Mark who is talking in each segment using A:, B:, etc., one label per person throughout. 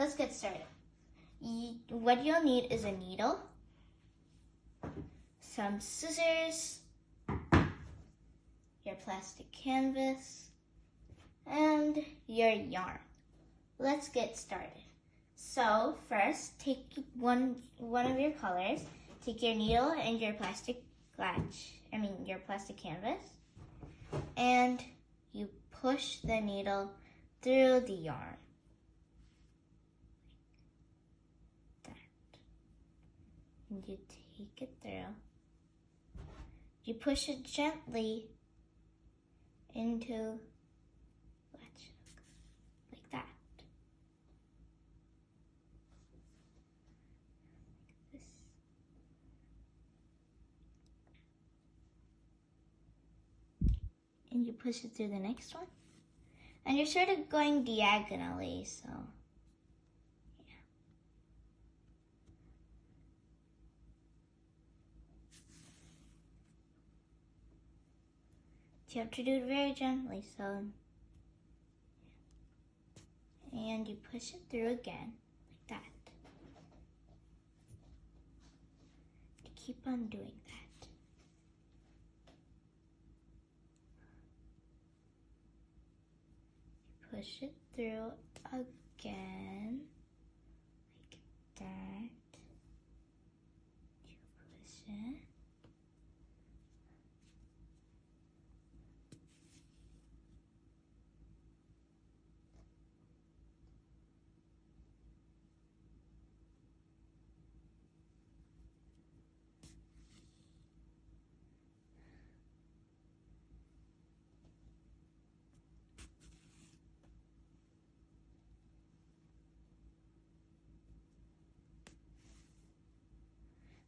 A: let's get started. What you'll need is a needle, some scissors, your plastic canvas, and your yarn. Let's get started. So first, take one of your colors, take your needle and your plastic your plastic canvas, and you push the needle through the yarn. Like that. And you take it through. You push it gently into like that. Like this. And you push it through the next one. And you're sort of going diagonally, so yeah. You have to do it very gently, so and you push it through again, like that. You keep on doing that. You push it through again, like that. You push it.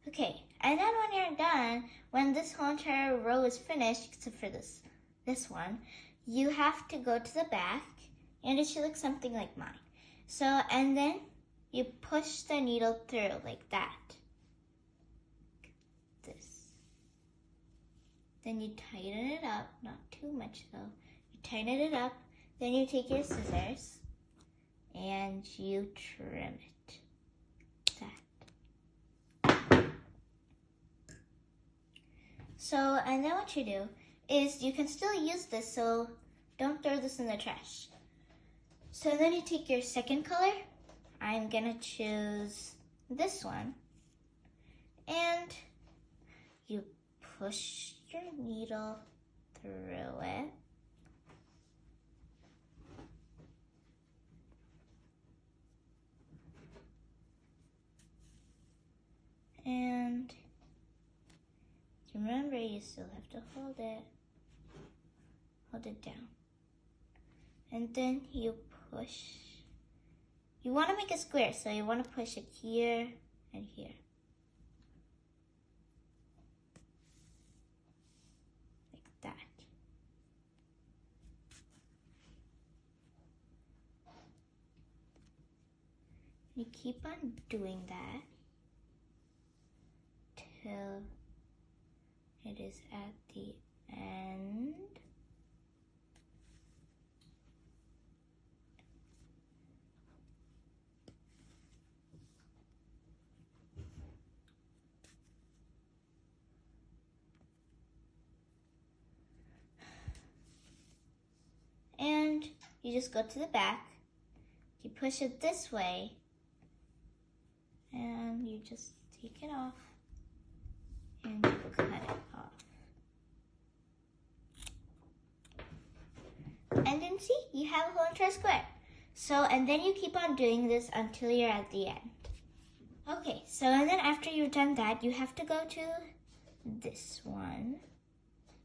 A: Okay, and then when you're done, when this whole entire row is finished, except for this one, you have to go to the back, and it should look something like mine. So, and then you push the needle through like that. Like this. Then you tighten it up, not too much though. You tighten it up, then you take your scissors, and you trim it. So, and then what you do is you can still use this, so don't throw this in the trash. So then you take your second color. I'm gonna choose this one. And you push your needle through it. And remember, you still have to hold it down. And then you push. You want to make a square, so you want to push it here and here. Like that. You keep on doing that till it is at the end. And you just go to the back, you push it this way, and you just take it off, and you cut it off. And then see, you have a whole entire square. So, and then you keep on doing this until you're at the end. Okay, so and then after you've done that, you have to go to this one.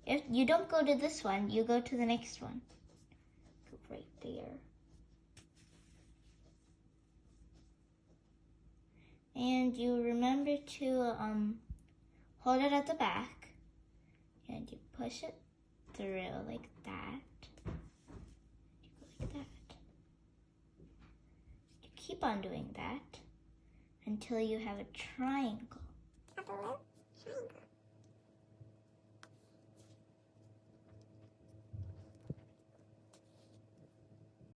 A: If you don't go to this one, you go to the next one. Go right there. And you remember to hold it at the back, and you push it through like that. You go like that. You keep on doing that until you have a triangle.
B: Triangle.